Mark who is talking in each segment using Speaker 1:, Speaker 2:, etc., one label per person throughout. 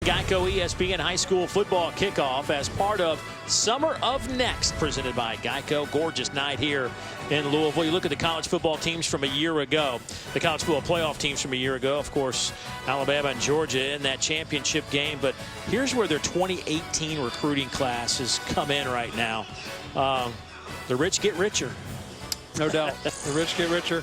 Speaker 1: Geico ESPN High School Football Kickoff as part of Summer of Next, presented by Geico. Gorgeous night here in Louisville. You look at the college football teams from a year ago, the college football playoff teams from a year ago. Of course, Alabama and Georgia in that championship game. But here's where their 2018 recruiting class has come in right now. The rich get richer.
Speaker 2: No doubt. The rich get richer.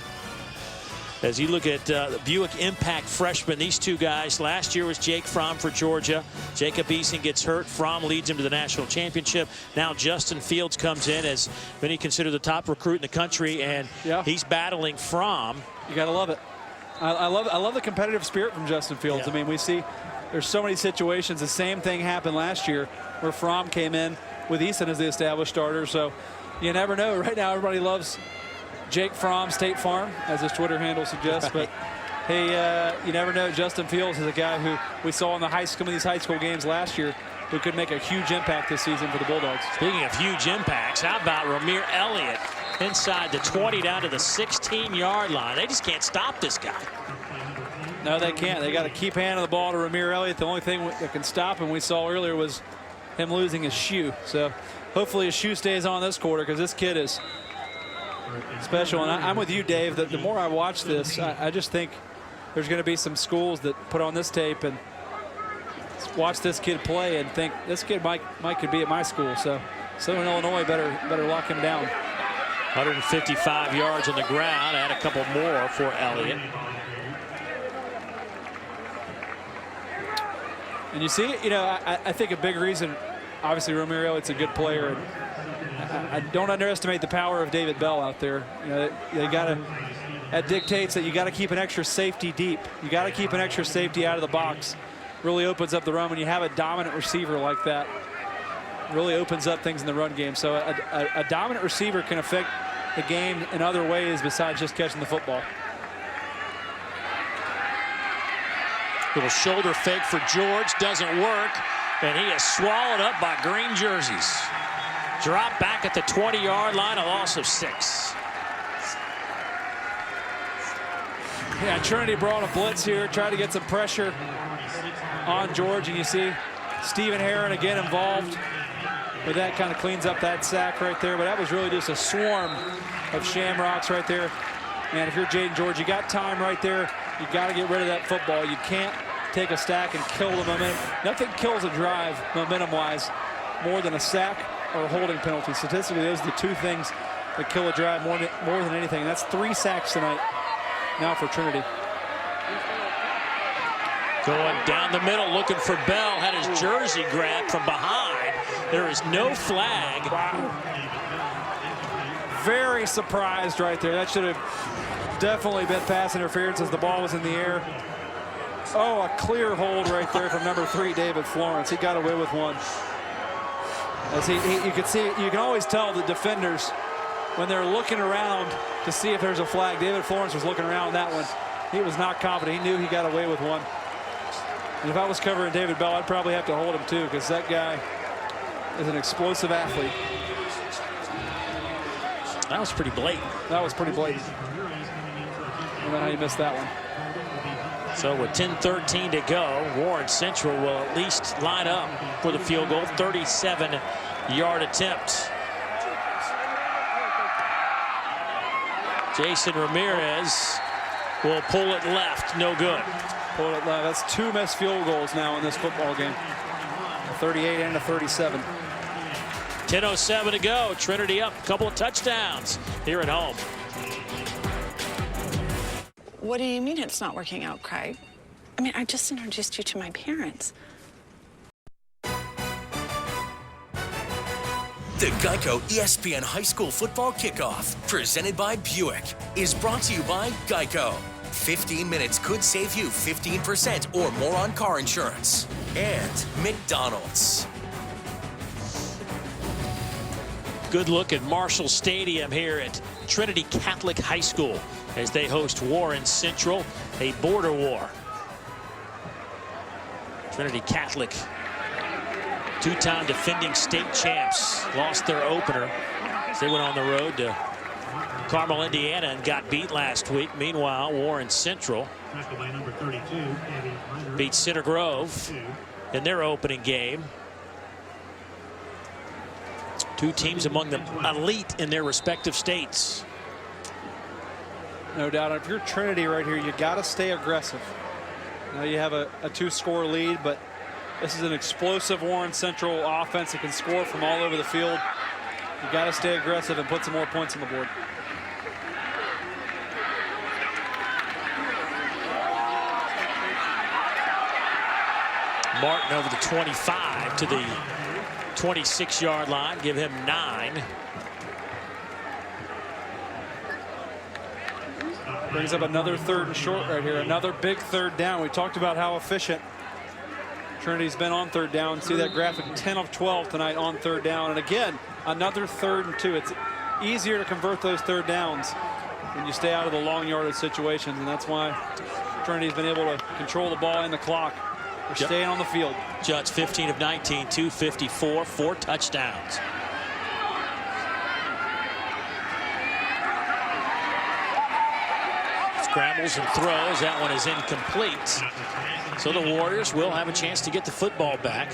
Speaker 1: As you look at the Buick Impact freshmen, these two guys, last year was Jake Fromm for Georgia. Jacob Eason gets hurt. Fromm leads him to the national championship. Now Justin Fields comes in as many consider the top recruit in the country, and he's battling Fromm.
Speaker 2: You got to love it. I love the competitive spirit from Justin Fields.
Speaker 1: Yeah.
Speaker 2: I mean, we see there's so many situations. The same thing happened last year where Fromm came in with Eason as the established starter. So you never know. Right now, everybody loves Jake Fromm, State Farm, as his Twitter handle suggests. But hey, you never know. Justin Fields is a guy who we saw in some of these high school games last year who could make a huge impact this season for the Bulldogs.
Speaker 1: Speaking of huge impacts, how about Ramir Elliott inside the 20 down to the 16-yard line? They just can't stop this guy.
Speaker 2: No, they can't. They got to keep handing the ball to Ramir Elliott. The only thing that can stop him, we saw earlier, was him losing his shoe. So hopefully his shoe stays on this quarter, because this kid is special. And I'm with you, Dave. The more I watch this, I just think there's going to be some schools that put on this tape and watch this kid play and think this kid might could be at my school. So Southern Illinois better lock him down.
Speaker 1: 155 yards on the ground. Add a couple more for Elliott.
Speaker 2: And you see, I think a big reason, obviously, Ramir Elliott's a good player. And I don't underestimate the power of David Bell out there. That dictates that you got to keep an extra safety deep. You got to keep an extra safety out of the box. Really opens up the run when you have a dominant receiver like that. Really opens up things in the run game. So a dominant receiver can affect the game in other ways besides just catching the football.
Speaker 1: Little shoulder fake for George, doesn't work, and he is swallowed up by green jerseys. Drop back at the 20-yard line, a loss of 6.
Speaker 2: Yeah, Trinity brought a blitz here, tried to get some pressure on George, and you see Stephen Herron again involved. But that kind of cleans up that sack right there. But that was really just a swarm of Shamrocks right there. And if you're Jaden George, you got time right there. You got to get rid of that football. You can't take a stack and kill the momentum. Nothing kills a drive momentum-wise more than a sack or a holding penalty. Statistically, those are the two things that kill a drive more than anything. And that's 3 sacks tonight now for Trinity.
Speaker 1: Going down the middle, looking for Bell. Had his jersey grabbed from behind. There is no flag.
Speaker 2: Wow. Very surprised right there. That should have definitely been pass interference as the ball was in the air. Oh, a clear hold right there from number 3, David Florence. He got away with one. As you can see, you can always tell the defenders when they're looking around to see if there's a flag. David Florence was looking around that one. He was not confident. He knew he got away with one. And if I was covering David Bell, I'd probably have to hold him too, because that guy is an explosive athlete.
Speaker 1: That was pretty blatant.
Speaker 2: That was pretty blatant. I don't know how you missed that one.
Speaker 1: So with 10:13 to go, Warren Central will at least line up for the field goal. 37-yard attempt. Jason Ramirez will pull it left. No good.
Speaker 2: Pull it left. That's 2 missed field goals now in this football game. A 38 and a 37.
Speaker 1: 10:07 to go. Trinity up. A couple of touchdowns here at home.
Speaker 3: What do you mean it's not working out, Craig? I mean, I just introduced you to my parents.
Speaker 4: The Geico ESPN High School Football Kickoff, presented by Buick, is brought to you by Geico. 15 minutes could save you 15% or more on car insurance. And McDonald's.
Speaker 1: Good look at Marshall Stadium here at Trinity Catholic High School as they host Warren Central, a border war. Trinity Catholic, 2-time defending state champs, lost their opener as they went on the road to Carmel, Indiana, and got beat last week. Meanwhile, Warren Central beat Center Grove in their opening game. Two teams among the elite in their respective states.
Speaker 2: No doubt. If you're Trinity right here, you got to stay aggressive. Now you have a 2-score lead, but this is an explosive Warren Central offense that can score from all over the field. You got to stay aggressive and put some more points on the board.
Speaker 1: Martin over the 25 to the 26-yard line. Give him 9.
Speaker 2: Brings up another 3rd and short right here. Another big 3rd down. We talked about how efficient Trinity's been on 3rd down. See that graphic, 10 of 12 tonight on 3rd down. And again, another 3rd and 2. It's easier to convert those 3rd downs when you stay out of the long yardage situations. And that's why Trinity's been able to control the ball and the clock. They're staying on the field.
Speaker 1: Judge 15 of 19, 254, 4 touchdowns. Scrambles and throws. That one is incomplete. So the Warriors will have a chance to get the football back.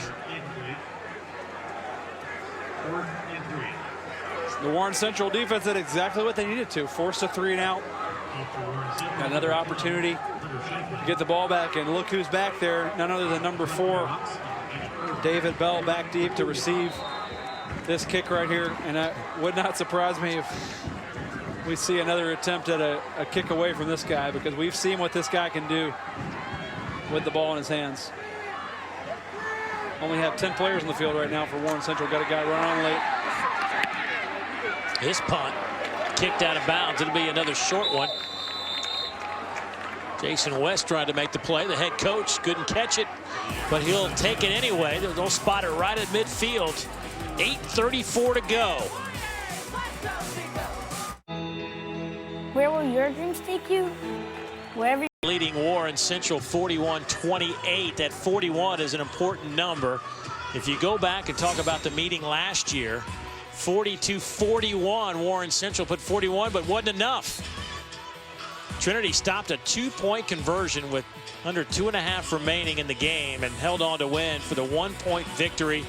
Speaker 2: The Warren Central defense did exactly what they needed to. Forced a 3 and out. Got another opportunity to get the ball back, and look who's back there. None other than number 4, David Bell, back deep to receive this kick right here. And it would not surprise me if we see another attempt at a kick away from this guy, because we've seen what this guy can do with the ball in his hands. Only have 10 players in the field right now for Warren Central. Got a guy run on late.
Speaker 1: His punt kicked out of bounds. It'll be another short one. Jason West trying to make the play. The head coach couldn't catch it, but he'll take it anyway. They'll spot it right at midfield. 8:34 to go.
Speaker 5: Where will your dreams take you? Wherever.
Speaker 1: Leading Warren Central 41-28. That 41 is an important number. If you go back and talk about the meeting last year, 42-41, Warren Central put 41, but wasn't enough. Trinity stopped a 2-point conversion with under 2.5 remaining in the game and held on to win for the 1-point victory.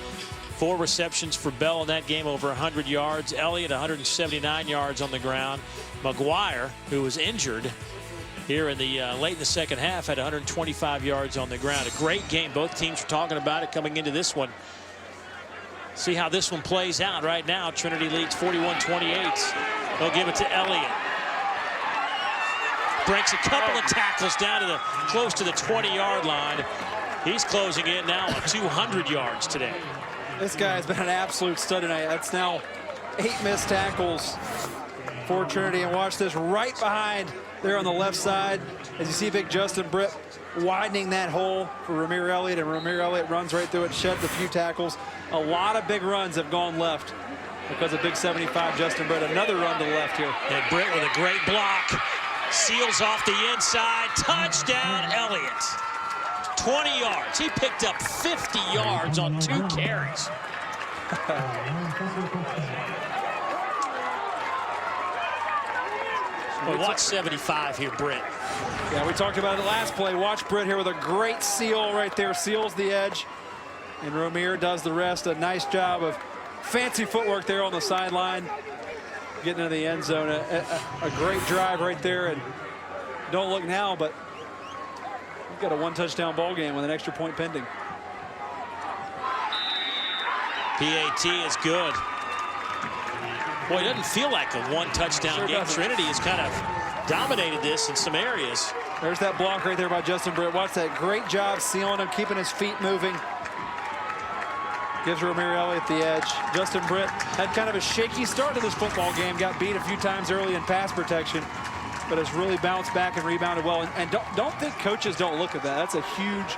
Speaker 1: 4 receptions for Bell in that game, over 100 yards. Elliott 179 yards on the ground. McGuire, who was injured here in the late in the second half, had 125 yards on the ground. A great game. Both teams were talking about it coming into this one. See how this one plays out right now. Trinity leads 41-28. They'll give it to Elliott. Breaks a couple of tackles down to close to the 20-yard line. He's closing in now on 200 yards today.
Speaker 2: This guy has been an absolute stud tonight. That's now 8 missed tackles for Trinity. And watch this right behind there on the left side. As you see big Justin Britt widening that hole for Ramir Elliott, and Ramir Elliott runs right through it, sheds a few tackles. A lot of big runs have gone left because of big 75 Justin Britt. Another run to the left here.
Speaker 1: And Britt with a great block. Seals off the inside. Touchdown, Elliott. 20 yards. He picked up 50 yards on 2 carries. Well, watch 75 here, Britt.
Speaker 2: Yeah, we talked about it the last play. Watch Britt here with a great seal right there. Seals the edge. And Ramir does the rest. A nice job of fancy footwork there on the sideline. Getting into the end zone. A great drive right there. And don't look now, but we've got a 1-touchdown ball game with an extra point pending.
Speaker 1: PAT is good. Boy, it doesn't feel like a 1-touchdown game.
Speaker 2: Doesn't.
Speaker 1: Trinity has kind of dominated this in some areas.
Speaker 2: There's that block right there by Justin Britt. Watch that. Great job sealing him, keeping his feet moving. Gives Ramir Elliott the edge. Justin Britt had kind of a shaky start to this football game. Got beat a few times early in pass protection, but has really bounced back and rebounded well. And don't think coaches don't look at that. That's a huge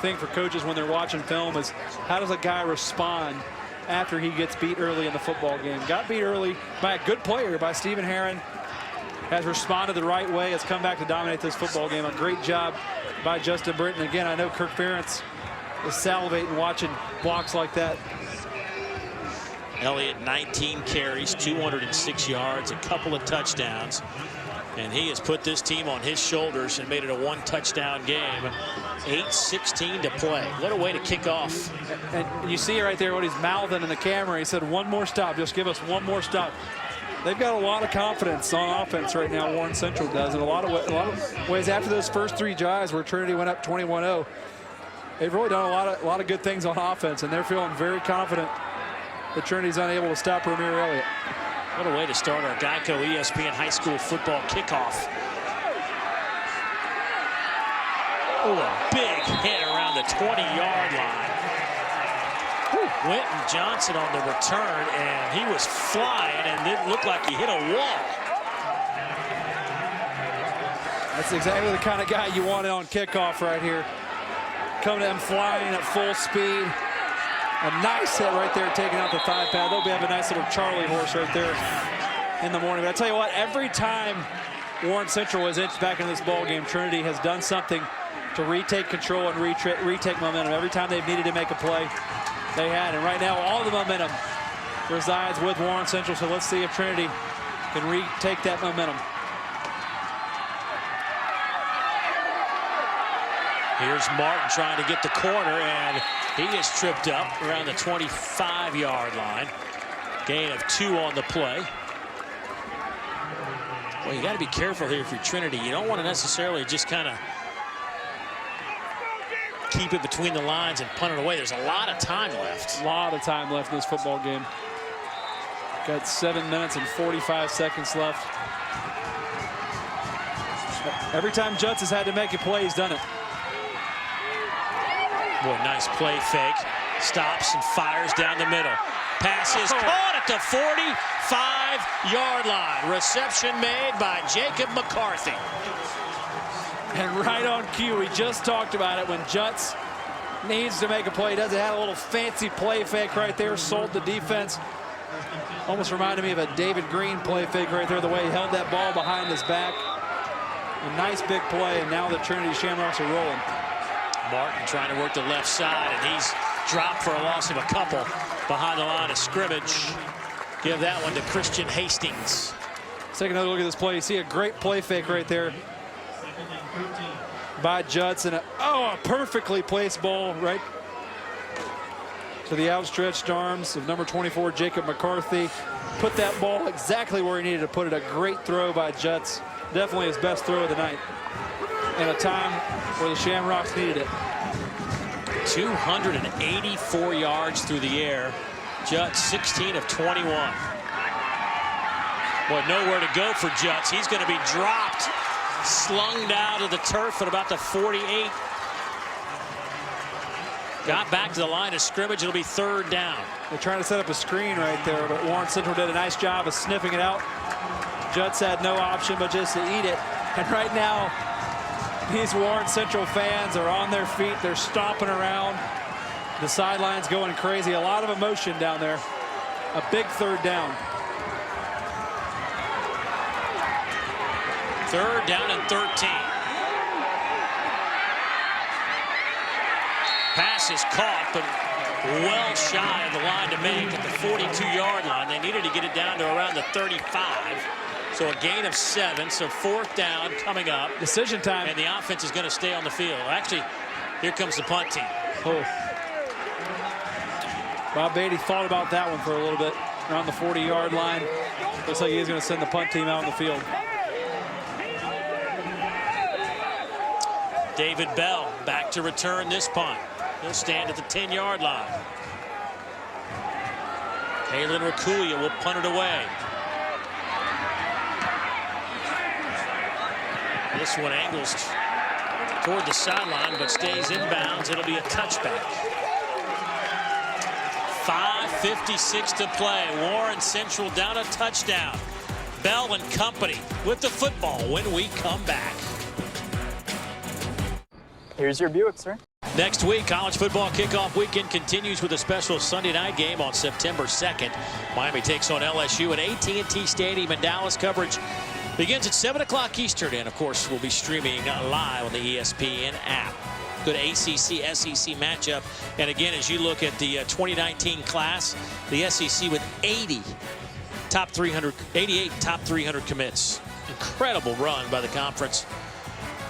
Speaker 2: thing for coaches when they're watching film, is how does a guy respond after he gets beat early in the football game. Got beat early by a good player, by Stephen Herron. Has responded the right way. Has come back to dominate this football game. A great job by Justin Britt. And again, I know Kirk Ferentz is salivating watching blocks like that.
Speaker 1: Elliott, 19 carries, 206 yards, a couple of touchdowns. And he has put this team on his shoulders and made it a 1-touchdown game. 8:16 to play. What a way to kick off.
Speaker 2: And you see right there what he's mouthing in the camera. He said, one more stop, just give us one more stop. They've got a lot of confidence on offense right now, Warren Central does. In a lot of ways, after those first 3 drives where Trinity went up 21-0, they've really done a lot of good things on offense, and they're feeling very confident that Trinity's unable to stop Ramir Elliott.
Speaker 1: What a way to start our Geico ESPN high school football kickoff. Oh, a big hit around the 20-yard line. Winton Johnson on the return, and he was flying, and it looked like he hit a wall.
Speaker 2: That's exactly the kind of guy you want on kickoff right here. Coming in flying at full speed. A nice hit right there, taking out the thigh pad. They'll have a nice little Charlie horse right there in the morning. But I tell you what, every time Warren Central has inched back in this ball game, Trinity has done something to retake control and retake momentum. Every time they've needed to make a play, they had. And right now, all the momentum resides with Warren Central. So let's see if Trinity can retake that momentum.
Speaker 1: Here's Martin trying to get the corner, and he is tripped up around the 25-yard line. Gain of 2 on the play. Well, you got to be careful here for Trinity. You don't want to necessarily just kind of keep it between the lines and punt it away. There's a lot of time left.
Speaker 2: A lot of time left in this football game. Got 7 minutes and 45 seconds left. Every time Jutz has had to make a play, he's done it.
Speaker 1: Boy, nice play fake. Stops and fires down the middle. Pass is caught at the 45-yard line. Reception made by Jacob McCarthy.
Speaker 2: And right on cue, we just talked about it. When Jutz needs to make a play, he does it. Had a little fancy play fake right there, sold the defense. Almost reminded me of a David Green play fake right there, the way he held that ball behind his back. A nice big play, and now the Trinity Shamrocks are rolling.
Speaker 1: Martin trying to work the left side, and he's dropped for a loss of a couple behind the line of scrimmage. Give that one to Christian Hastings.
Speaker 2: Let's take another look at this play. You see a great play fake right there by Jutz, and a perfectly placed ball right to the outstretched arms of number 24, Jacob McCarthy. Put that ball exactly where he needed to put it. A great throw by Jutz. Definitely his best throw of the night. In a time where the Shamrocks needed it.
Speaker 1: 284 yards through the air. Jutz 16 of 21. Boy, nowhere to go for Jutz. He's going to be dropped, slung down to the turf at about the 48. Got back to the line of scrimmage. It'll be 3rd down.
Speaker 2: They're trying to set up a screen right there, but Warren Central did a nice job of sniffing it out. Jutz had no option but just to eat it. And right now, these Warren Central fans are on their feet. They're stomping around. The sideline's going crazy. A lot of emotion down there. A big 3rd down.
Speaker 1: 3rd down and 13. Pass is caught, but well shy of the line to make at the 42-yard line. They needed to get it down to around the 35. So a gain of 7, so 4th down coming up.
Speaker 2: Decision time.
Speaker 1: And the offense is going to stay on the field. Actually, here comes the punt team.
Speaker 2: Oh. Bob Beatty thought about that one for a little bit. Around the 40-yard line. Looks like he's going to send the punt team out on the field.
Speaker 1: David Bell back to return this punt. He'll stand at the 10-yard line. Kalen Rakuya will punt it away. This one angles toward the sideline, but stays inbounds. It'll be a touchback. 5:56 to play. Warren Central down a touchdown. Bell and company with the football when we come back.
Speaker 6: Here's your Buick, sir.
Speaker 1: Next week, college football kickoff weekend continues with a special Sunday night game on September 2nd. Miami takes on LSU at AT&T Stadium in Dallas. Coverage begins at 7 o'clock Eastern, and of course we'll be streaming live on the ESPN app. Good ACC-SEC matchup. And again, as you look at the 2019 class, the SEC with 88 top 300 commits. Incredible run by the conference,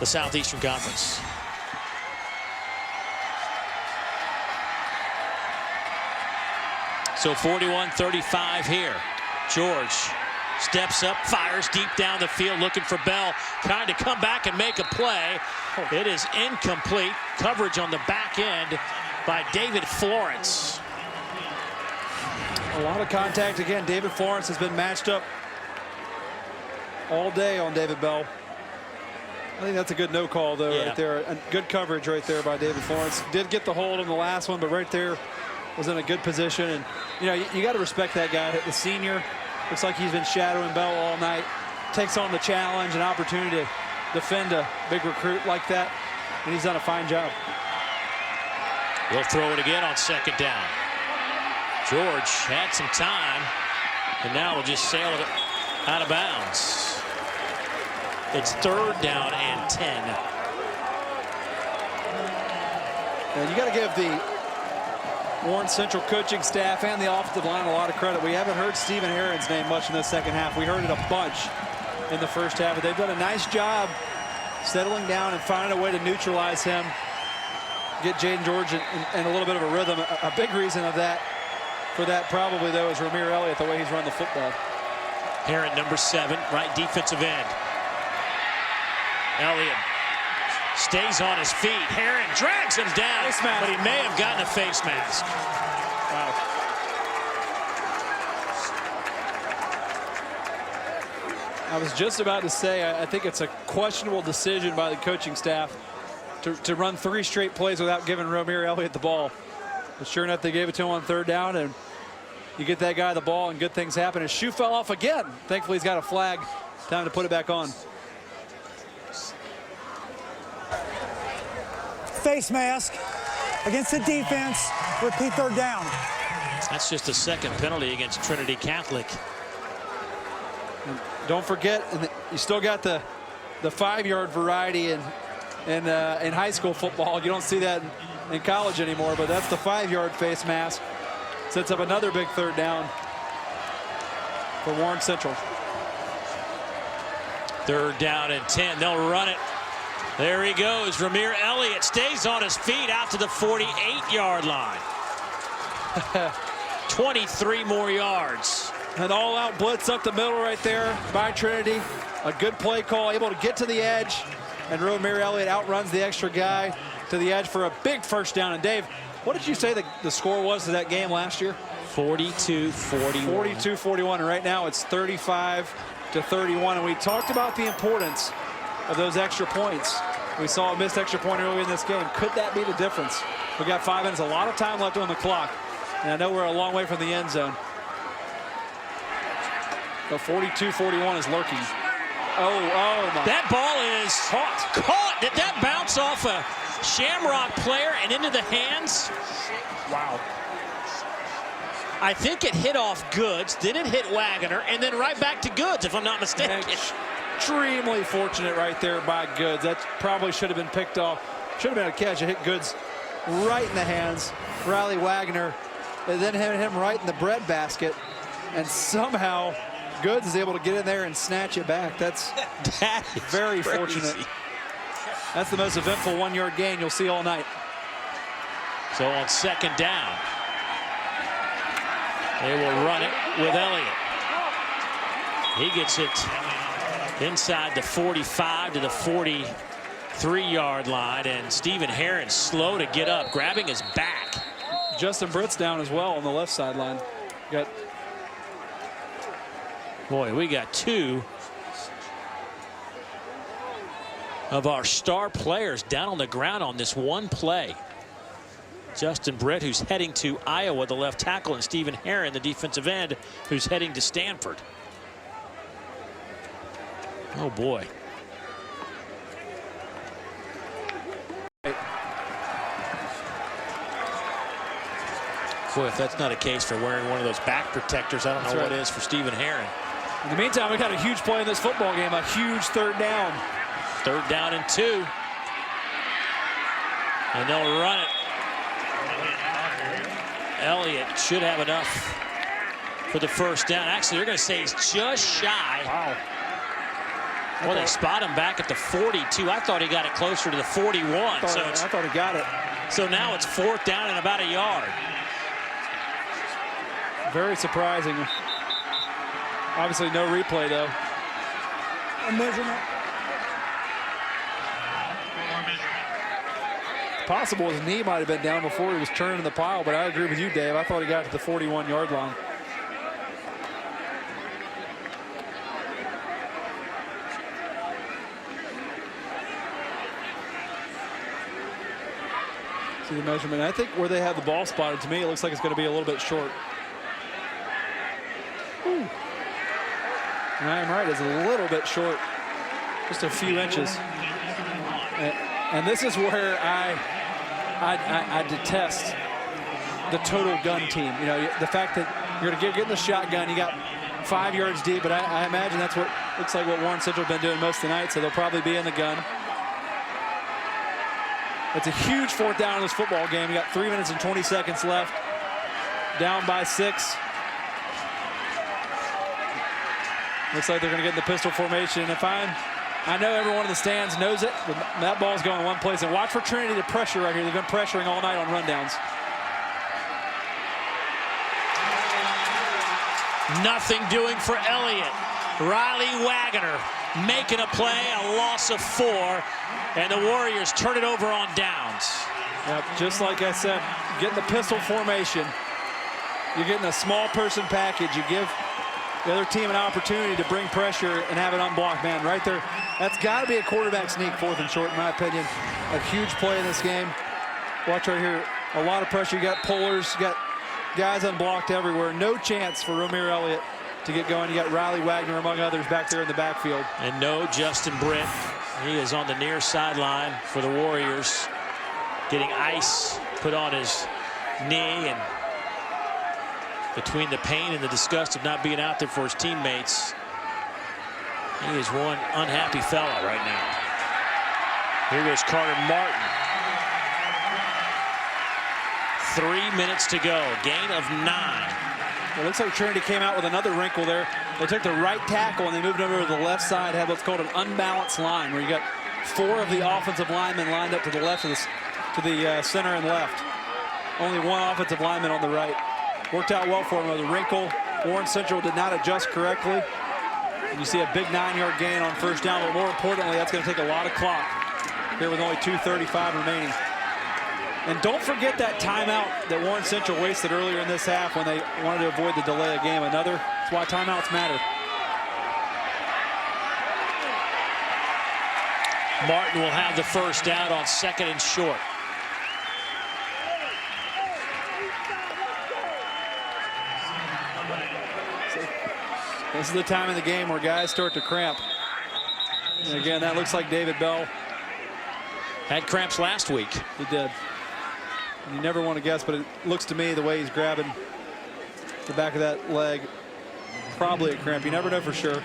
Speaker 1: the Southeastern Conference. So 41-35 here. George steps up, fires deep down the field, looking for Bell, trying to come back and make a play. It is incomplete. Coverage on the back end by David Florence.
Speaker 2: A lot of contact again. David Florence has been matched up all day on David Bell. I think that's a good no call, though, right there. And good coverage right there by David Florence. Did get the hold on the last one, but right there was in a good position. And, you know, you got to respect that guy. The senior looks like he's been shadowing Bell all night. Takes on the challenge and opportunity to defend a big recruit like that. And he's done a fine job.
Speaker 1: We'll throw it again on second down. George had some time, and now we'll just sail it out of bounds. It's 3rd down and 10.
Speaker 2: And you got to give the Warren Central coaching staff and the offensive line a lot of credit. We haven't heard Stephen Herron's name much in the second half. We heard it a bunch in the first half, but they've done a nice job settling down and finding a way to neutralize him, get Jaden George in a little bit of a rhythm. A big reason for that probably, though, is Ramir Elliott, the way he's run the football.
Speaker 1: Herron, number 7, right defensive end. Elliott stays on his feet. Herron drags him down, but he may have gotten a face mask.
Speaker 2: Wow. I was just about to say, I think it's a questionable decision by the coaching staff to run 3 straight plays without giving Ramir Elliott the ball. But sure enough, they gave it to him on 3rd down, and you get that guy the ball and good things happen. His shoe fell off again. Thankfully, he's got a flag. Time to put it back on.
Speaker 7: Face mask against the defense. Repeat 3rd down.
Speaker 1: That's just the 2nd penalty against Trinity Catholic.
Speaker 2: And don't forget, you still got the 5-yard variety in high school football. You don't see that in college anymore, but that's the 5-yard face mask. Sets up another big 3rd down for Warren Central.
Speaker 1: 3rd down and 10. They'll run it. There he goes. Ramir Elliott stays on his feet out to the 48-yard line. 23 more yards.
Speaker 2: An all-out blitz up the middle right there by Trinity. A good play call, able to get to the edge. And Ramir Elliott outruns the extra guy to the edge for a big 1st down. And Dave, what did you say the score was to that game last year?
Speaker 1: 42-41.
Speaker 2: 42-41, and right now it's 35-31. And we talked about the importance of those extra points. We saw a missed extra point early in this game. Could that be the difference? We got 5 minutes, a lot of time left on the clock. And I know we're a long way from the end zone. The 42-41 is lurking. Oh my.
Speaker 1: That ball is caught. Did that bounce off a Shamrock player and into the hands?
Speaker 2: Wow.
Speaker 1: I think it hit off Goods, then it hit Wagoner, and then right back to Goods, if I'm not mistaken.
Speaker 2: Extremely fortunate right there by Goods. That probably should have been picked off. Should have been a catch. It hit Goods right in the hands. Riley Wagoner, and then hit him right in the bread basket. And somehow Goods is able to get in there and snatch it back. That's very fortunate. That's the most eventful 1-yard gain you'll see all night.
Speaker 1: So on 2nd down, they will run it with Elliott. He gets it inside the 45 to the 43-yard line, and Stephen Herron slow to get up, grabbing his back.
Speaker 2: Justin Britt's down as well on the left sideline.
Speaker 1: Boy, we got 2 of our star players down on the ground on this one play. Justin Britt, who's heading to Iowa, the left tackle, and Stephen Herron, the defensive end, who's heading to Stanford. Oh, boy. Boy, if that's not a case for wearing one of those back protectors, I don't know what is for Stephen Herron.
Speaker 2: In the meantime, we got a huge play in this football game, a huge 3rd down.
Speaker 1: 3rd down and 2. And they'll run it. Elliott should have enough for the 1st down. Actually, they're going to say he's just shy.
Speaker 2: Wow.
Speaker 1: Well, they spot him back at the 42. I thought he got it closer to the 41.
Speaker 2: I thought he got it.
Speaker 1: So now it's 4th down and about a yard.
Speaker 2: Very surprising. Obviously no replay though.
Speaker 7: A measurement.
Speaker 2: Possible his knee might have been down before he was turning the pile, but I agree with you, Dave. I thought he got to the 41-yard line. See the measurement. I think where they have the ball spotted, to me, it looks like it's going to be a little bit short. And I am right, it's a little bit short, just a few inches. And this is where I detest the total gun team. You know, the fact that you're going to get in the shotgun, you got 5 yards deep, but I imagine that's what looks like what Warren Central have been doing most of the night, so they'll probably be in the gun. It's a huge 4th down in this football game. You got 3 minutes and 20 seconds left. Down by 6. Looks like they're going to get in the pistol formation. And if I know everyone in the stands knows it, but that ball's going one place. And watch for Trinity to pressure right here. They've been pressuring all night on rundowns.
Speaker 1: Nothing doing for Elliott. Riley Wagner making a play, a loss of 4, and the Warriors turn it over on downs.
Speaker 2: Yep, just like I said, getting the pistol formation. You're getting a small person package. You give the other team an opportunity to bring pressure and have an unblocked man right there. That's got to be a quarterback sneak, 4th and short, in my opinion. A huge play in this game. Watch right here. A lot of pressure. You got pullers. You got guys unblocked everywhere. No chance for Romir Elliott to get going. You got Riley Wagner, among others, back there in the backfield.
Speaker 1: And no Justin Britt. He is on the near sideline for the Warriors, getting ice put on his knee, and between the pain and the disgust of not being out there for his teammates, he is one unhappy fella right now. Here goes Carter Martin. 3 minutes to go. Gain of 9.
Speaker 2: It looks like Trinity came out with another wrinkle there. They took the right tackle and they moved over to the left side, had what's called an unbalanced line, where you got 4 of the offensive linemen lined up to the left of the center and left. Only 1 offensive lineman on the right. Worked out well for him with a wrinkle. Warren Central did not adjust correctly. And you see a big 9-yard gain on 1st down, but more importantly, that's going to take a lot of clock here with only 2:35 remaining. And don't forget that timeout that Warren Central wasted earlier in this half when they wanted to avoid the delay of game. That's why timeouts matter.
Speaker 1: Martin will have the 1st down on 2nd and short.
Speaker 2: This is the time in the game where guys start to cramp. And again, that looks like David Bell.
Speaker 1: Had cramps last week.
Speaker 2: He did. And you never want to guess, but it looks to me the way he's grabbing the back of that leg, probably a cramp. You never know for sure.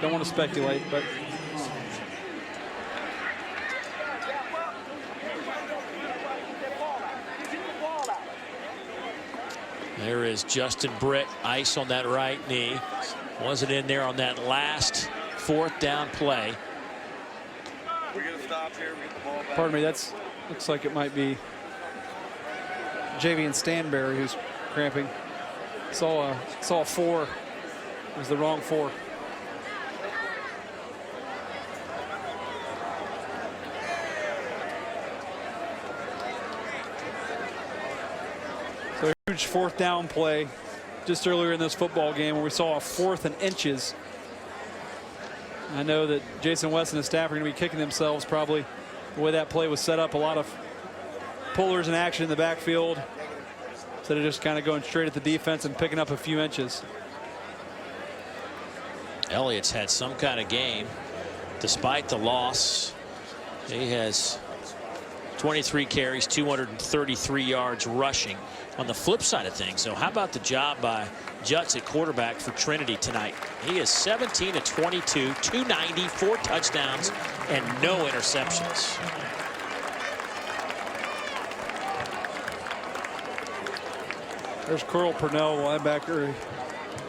Speaker 2: Don't want to speculate, but
Speaker 1: there is Justin Britt, ice on that right knee. Wasn't in there on that last 4th down play.
Speaker 8: We're going to stop here. We get the ball back.
Speaker 2: Pardon me, that's looks like it might be Javian Stanberry who's cramping. Saw a 4. It was the wrong 4. So a huge 4th down play just earlier in this football game where we saw a 4th and inches. I know that Jason West and his staff are going to be kicking themselves probably the way that play was set up. A lot of pullers in action in the backfield instead of just kind of going straight at the defense and picking up a few inches.
Speaker 1: Elliott's had some kind of game despite the loss. He has 23 carries, 233 yards rushing. On the flip side of things, so how about the job by Jutz at quarterback for Trinity tonight? He is 17 of 22, 290, 4 touchdowns, and no interceptions.
Speaker 2: There's Carl Purnell, linebacker.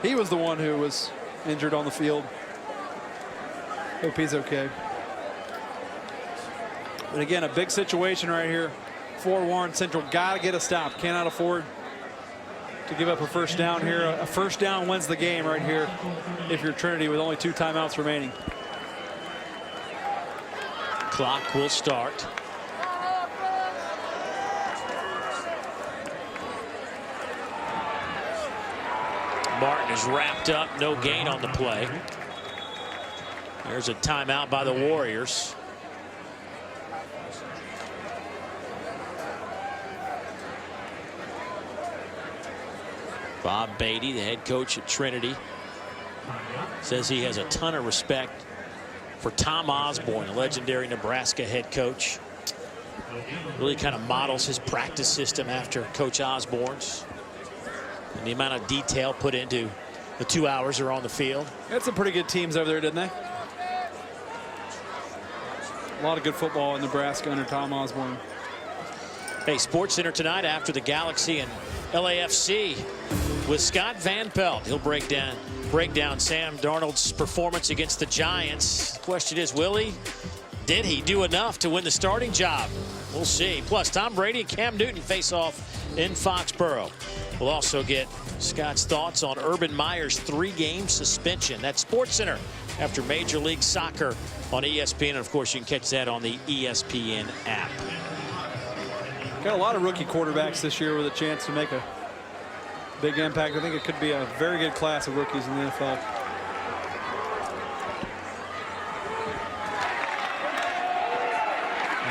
Speaker 2: He was the one who was injured on the field. Hope he's okay. But again, a big situation right here for Warren Central. Got to get a stop. Cannot afford to give up a first down here. A first down wins the game right here if you're Trinity with only 2 timeouts remaining.
Speaker 1: Clock will start. Martin is wrapped up, no gain on the play. There's a timeout by the Warriors. Bob Beatty, the head coach at Trinity, says he has a ton of respect for Tom Osborne, a legendary Nebraska head coach. Really kind of models his practice system after Coach Osborne's. And the amount of detail put into the 2 hours they're on the field.
Speaker 2: Had some pretty good teams over there, didn't they? A lot of good football in Nebraska under Tom Osborne.
Speaker 1: Hey, Sports Center tonight after the Galaxy and LAFC with Scott Van Pelt. He'll break down Sam Darnold's performance against the Giants. The question is, will he? Did he do enough to win the starting job? We'll see. Plus, Tom Brady and Cam Newton face off in Foxborough. We'll also get Scott's thoughts on Urban Meyer's 3-game suspension. That's Sports Center after Major League Soccer on ESPN. And, of course, you can catch that on the ESPN app.
Speaker 2: Got a lot of rookie quarterbacks this year with a chance to make a big impact. I think it could be a very good class of rookies in the NFL.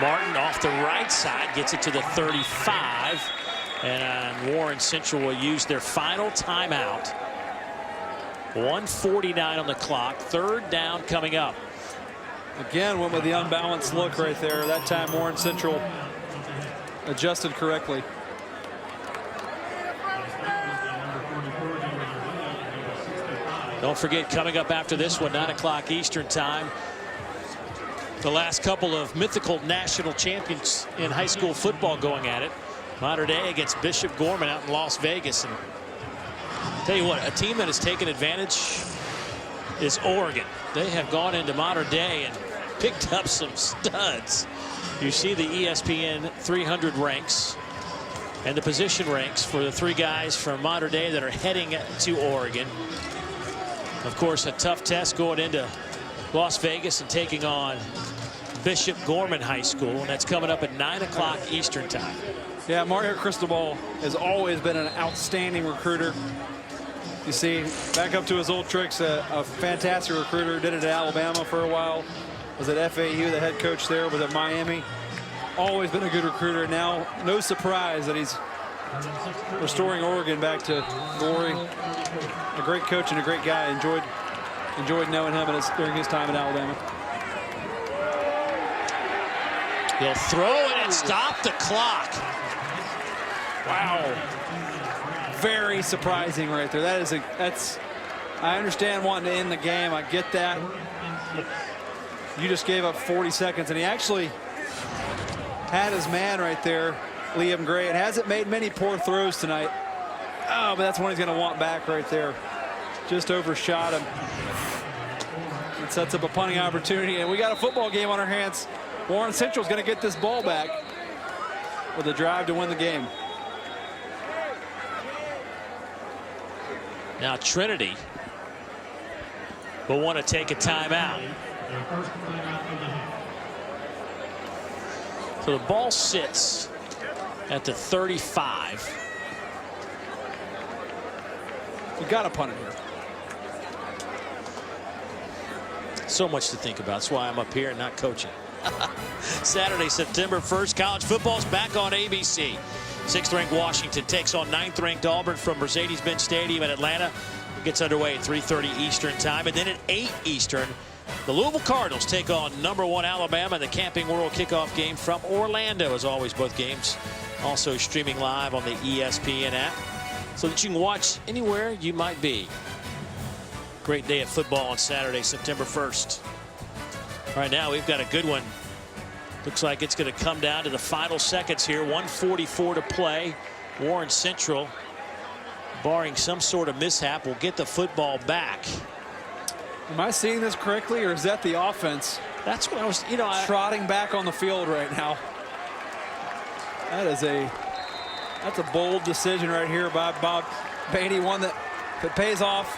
Speaker 1: Martin off the right side gets it to the 35. And Warren Central will use their final timeout. 1:49 on the clock. 3rd down coming up.
Speaker 2: Again, went with the unbalanced look right there. That time Warren Central adjusted correctly.
Speaker 1: Don't forget, coming up after this one, 9 o'clock Eastern time, the last couple of mythical national champions in high school football going at it. Mater Dei against Bishop Gorman out in Las Vegas. And tell you what, a team that has taken advantage is Oregon. They have gone into Mater Dei and picked up some studs. You see the ESPN 300 ranks and the position ranks for the 3 guys from Mater Dei that are heading to Oregon. Of course, a tough test going into Las Vegas and taking on Bishop Gorman High School, and that's coming up at 9 o'clock Eastern time.
Speaker 2: Yeah, Mario Cristobal has always been an outstanding recruiter. You see, back up to his old tricks, a fantastic recruiter. Did it at Alabama for a while. Was at FAU, the head coach there. Was at Miami. Always been a good recruiter. Now, no surprise that he's restoring Oregon back to glory. A great coach and a great guy. Enjoyed knowing him during his time at Alabama.
Speaker 1: He'll throw it and stop the clock.
Speaker 2: Wow. Very surprising right there. That's I understand wanting to end the game. I get that. You just gave up 40 seconds, and he actually had his man right there, Liam Gray, and hasn't made many poor throws tonight. Oh, but that's one he's going to want back right there. Just overshot him. It sets up a punting opportunity, and we got a football game on our hands. Warren Central's going to get this ball back with a drive to win the game.
Speaker 1: Now Trinity will want to take a timeout. So the ball sits at the 35.
Speaker 2: You got to punt it here.
Speaker 1: So much to think about. That's why I'm up here and not coaching. Saturday, September 1st, college football's back on ABC. 6th-ranked Washington takes on 9th-ranked Auburn from Mercedes-Benz Stadium in Atlanta. It gets underway at 3:30 Eastern time. And then at 8 Eastern, the Louisville Cardinals take on #1 Alabama in the Camping World kickoff game from Orlando. As always, both games also streaming live on the ESPN app so that you can watch anywhere you might be. Great day of football on Saturday, September 1st. Right now, we've got a good one. Looks like it's going to come down to the final seconds here. 1:44 to play. Warren Central, barring some sort of mishap, will get the football back.
Speaker 2: Am I seeing this correctly, or is that the offense?
Speaker 1: That's what I was, trotting
Speaker 2: back on the field right now. That is a That's a bold decision right here by Bob Beatty. One that, if it pays off,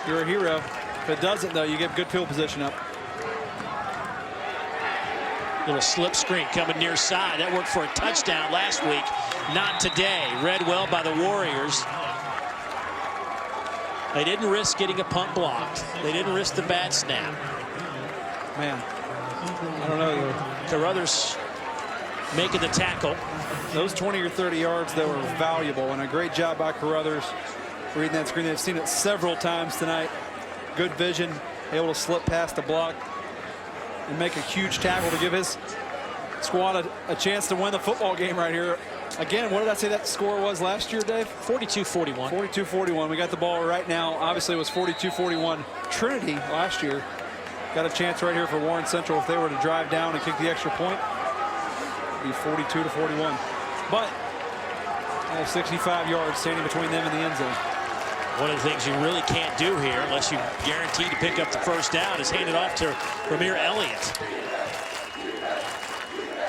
Speaker 2: you're a hero. If it doesn't, though, you get good field position up.
Speaker 1: Little slip screen coming near side. That worked for a touchdown last week. Not today. Read well by the Warriors. They didn't risk getting a punt blocked. They didn't risk the bad snap.
Speaker 2: Man, I don't know.
Speaker 1: Carruthers making the tackle.
Speaker 2: Those 20 or 30 yards that were valuable, and a great job by Carruthers reading that screen. They've seen it several times tonight. Good vision, able to slip past the block and make a huge tackle to give his squad a chance to win the football game right here. Again, what did I say that score was last year, Dave?
Speaker 1: 42-41.
Speaker 2: 42-41. We got the ball right now. Obviously, it was 42-41. Trinity last year got a chance right here for Warren Central if they were to drive down and kick the extra point. It'd be 42-41. But 65 yards standing between them and the end zone.
Speaker 1: One of the things you really can't do here, unless you guarantee to pick up the first down, is hand it off to Ramir Elliott.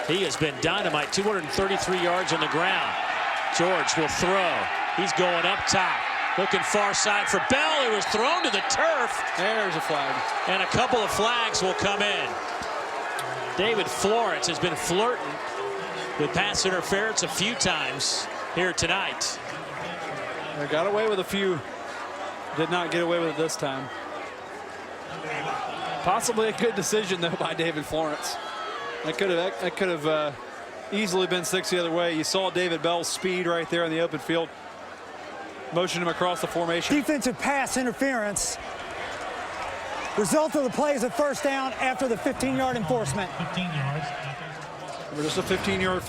Speaker 1: He has been dynamite, 233 yards on the ground. George will throw. He's going up top. Looking far side for Bell. He was thrown to the turf.
Speaker 2: There's a flag.
Speaker 1: And a couple of flags will come in. David Florence has been flirting with pass interference a few times here tonight.
Speaker 2: They got away with a few. Did not get away with it this time. Possibly a good decision, though, by David Florence. That could have easily been 6 the other way. You saw David Bell's speed right there in the open field. Motioned him across the formation.
Speaker 7: Defensive pass interference. Result of the play is a first down after the 15-yard enforcement.
Speaker 9: 15 yards.
Speaker 2: Just a 15-yard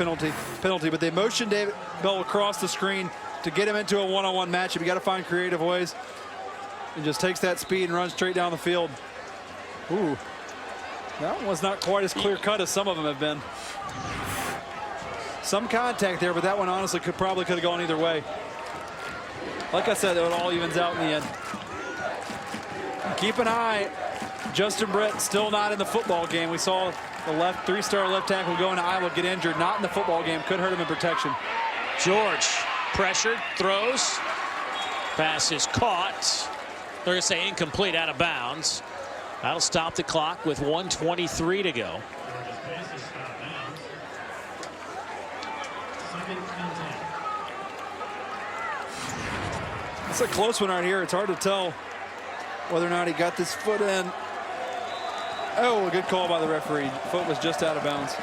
Speaker 2: penalty, but they motioned David Bell across the screen to get him into a one-on-one matchup. You got to find creative ways. And just takes that speed and runs straight down the field. Ooh. That one was not quite as clear-cut as some of them have been. Some contact there, but that one honestly probably could have gone either way. Like I said, it all evens out in the end. Keep an eye. Justin Britt still not in the football game. We saw the three-star left tackle going to Iowa get injured. Not in the football game. Could hurt him in protection.
Speaker 1: George pressured, throws. Pass is caught. They're going to say incomplete, out of bounds. That'll stop the clock with 1:23 to go.
Speaker 2: It's a close one right here. It's hard to tell whether or not he got this foot in. Oh, a good call by the referee. Foot was just out of bounds.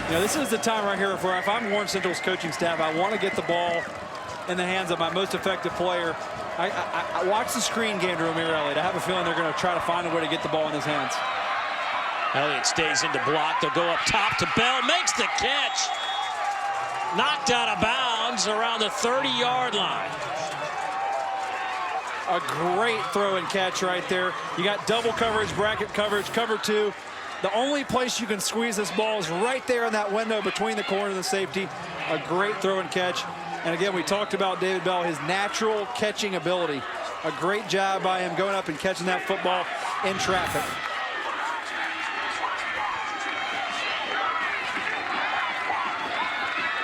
Speaker 2: You know, this is the time right here where if I'm Warren Central's coaching staff, I want to get the ball in the hands of my most effective player. I watched the screen game to Ramir Elliott. I have a feeling they're going to try to find a way to get the ball in his hands.
Speaker 1: Elliott stays into block. They'll go up top to Bell. Makes the catch. Knocked out of bounds around the 30-yard line.
Speaker 2: A great throw and catch right there. You got double coverage, bracket coverage, cover two. The only place you can squeeze this ball is right there in that window between the corner and the safety. A great throw and catch. And again, we talked about David Bell, his natural catching ability. A great job by him going up and catching that football in traffic.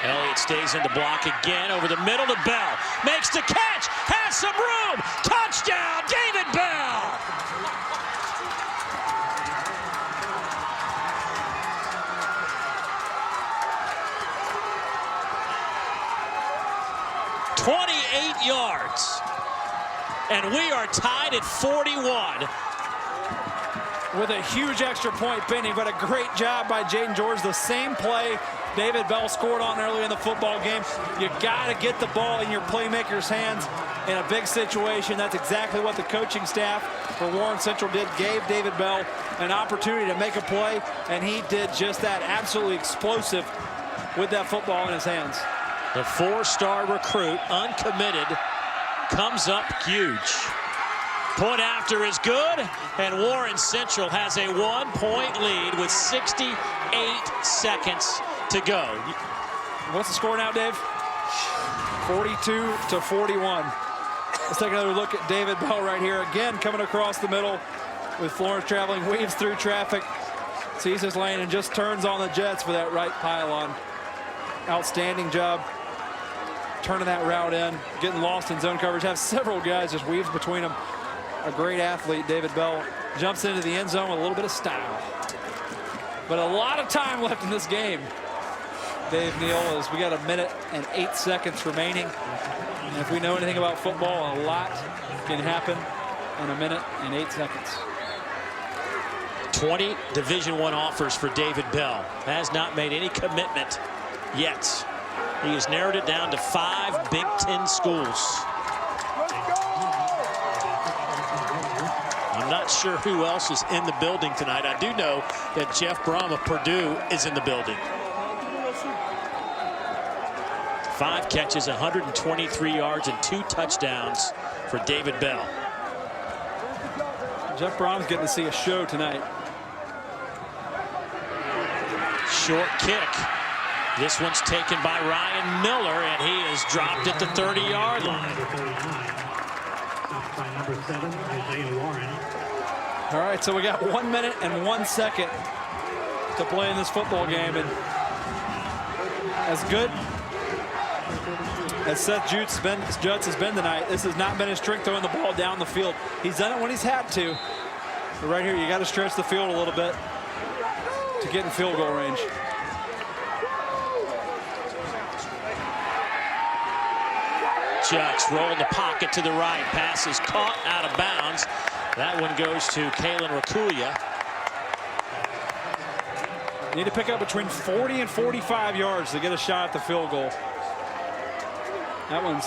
Speaker 1: Elliott stays in the block again, over the middle to Bell. Makes the catch, has some room. Touchdown, David Bell. .28 yards. And we are tied at 41.
Speaker 2: With a huge extra point pending, but a great job by Jaden George. The same play David Bell scored on early in the football game. You got to get the ball in your playmaker's hands in a big situation. That's exactly what the coaching staff for Warren Central did. Gave David Bell an opportunity to make a play, and he did just that. Absolutely explosive with that football in his hands.
Speaker 1: The four-star recruit, uncommitted, comes up huge. Point after is good, and Warren Central has a 1-point lead with 68 seconds to go.
Speaker 2: What's the score now, Dave? 42-41. Let's take another look at David Bell right here. Again, coming across the middle with Florence traveling, weaves through traffic, sees his lane, and just turns on the jets for that right pylon. outstanding job turning that route in, getting lost in zone coverage. Have several guys just weaves between them. A great athlete, David Bell, jumps into the end zone with a little bit of style. But a lot of time left in this game, Dave Neal, as we got 1 minute and 8 seconds remaining. And if we know anything about football, a lot can happen in 1 minute and 8 seconds.
Speaker 1: 20 Division I offers for David Bell. Has not made any commitment yet. He has narrowed it down to 5 Big Ten schools. I'm not sure who else is in the building tonight. I do know that Jeff Brom of Purdue is in the building. 5 catches, 123 yards, and 2 touchdowns for David Bell.
Speaker 2: Jeff Brom's getting to see a show tonight.
Speaker 1: Short kick. This one's taken by Ryan Miller, and he is dropped at the 30-yard line.
Speaker 2: All right, so we got 1 minute and 1 second to play in this football game, and as good as Seth Jutz has been tonight, this has not been his trick throwing the ball down the field. He's done it when he's had to. But right here, you got to stretch the field a little bit to get in field goal range.
Speaker 1: Jutz rolling the pocket to the right. Pass is caught out of bounds. That one goes to Kalen Rakuya.
Speaker 2: Need to pick up between 40 and 45 yards to get a shot at the field goal. That one's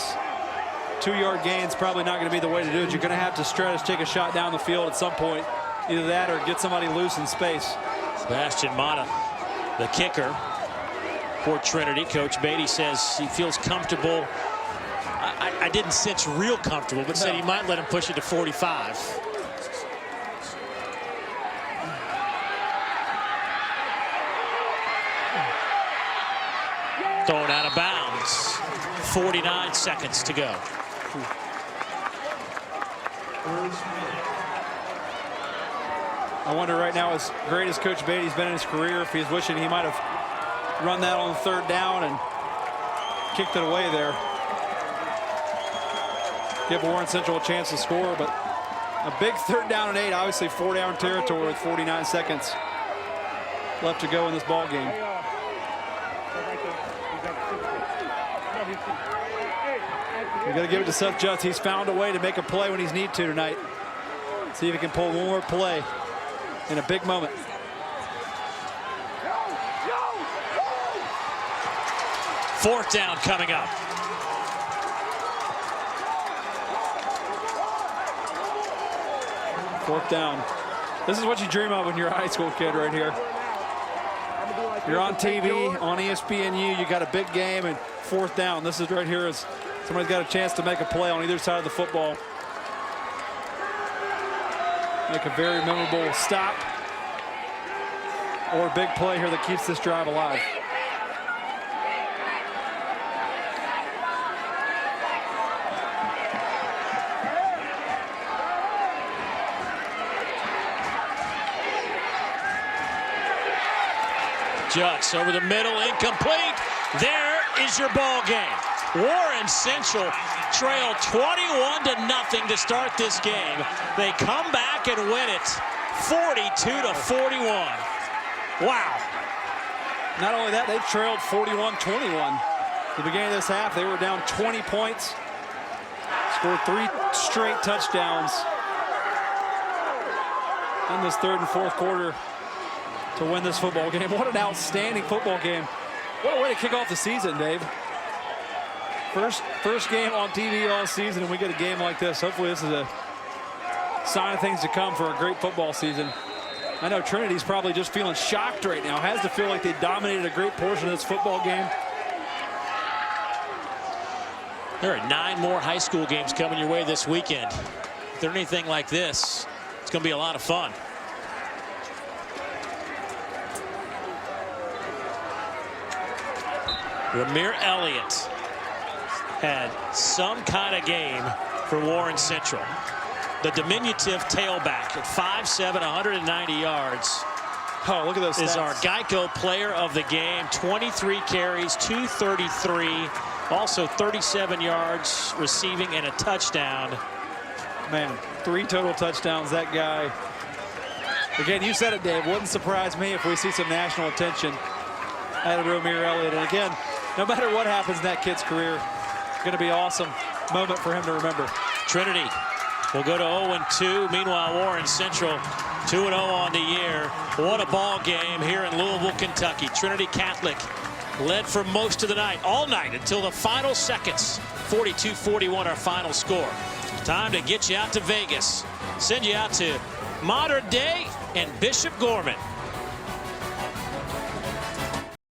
Speaker 2: 2-yard gain's probably not going to be the way to do it. You're going to have to stretch, take a shot down the field at some point. Either that or get somebody loose in space.
Speaker 1: Sebastian Mata, the kicker for Trinity. Coach Beatty says he feels comfortable. I didn't sense real comfortable, but said he might let him push it to 45. Thrown out of bounds. 49 seconds to go.
Speaker 2: I wonder right now, as great as Coach Beatty's been in his career, if he's wishing he might have run that on 3rd down and kicked it away there. Give Warren Central a chance to score, but a big 3rd down and 8, obviously 4-down territory with 49 seconds left to go in this ball game. We got to give it to Seth Jutz. He's found a way to make a play when he's need to tonight. See if he can pull one more play in a big moment.
Speaker 1: Fourth down coming up.
Speaker 2: Fourth down. This is what you dream of when you're a high school kid right here. You're on TV, on ESPNU, you got a big game, and fourth down. This is right here as somebody's got a chance to make a play on either side of the football. Make a very memorable stop or a big play here that keeps this drive alive.
Speaker 1: Jutz over the middle, incomplete. There is your ball game. Warren Central trailed 21-0 to start this game. They come back and win it 42-41. Wow.
Speaker 2: Not only that, they trailed 41-21. At the beginning of this half, they were down 20 points. Scored 3 straight touchdowns in this 3rd and 4th quarter to win this football game. What an outstanding football game. What a way to kick off the season, Dave. First game on TV all season, and we get a game like this. Hopefully this is a sign of things to come for a great football season. I know Trinity's probably just feeling shocked right now. Has to feel like they dominated a great portion of this football game.
Speaker 1: There are 9 more high school games coming your way this weekend. If they're anything like this, it's going to be a lot of fun. Ramir Elliott had some kind of game for Warren Central. The diminutive tailback at 5'7", 190 yards.
Speaker 2: Oh, look at those stats.
Speaker 1: Is our Geico player of the game. 23 carries, 233, also 37 yards receiving and a touchdown.
Speaker 2: Man, 3 total touchdowns, that guy. Again, you said it, Dave. Wouldn't surprise me if we see some national attention out of Romir Elliott. And again, no matter what happens in that kid's career, it's going to be an awesome moment for him to remember.
Speaker 1: Trinity will go to 0-2. Meanwhile, Warren Central 2-0 on the year. What a ball game here in Louisville, Kentucky. Trinity Catholic led for most of the night, all night until the final seconds. 42-41 our final score. Time to get you out to Vegas. Send you out to Modern Day and Bishop Gorman.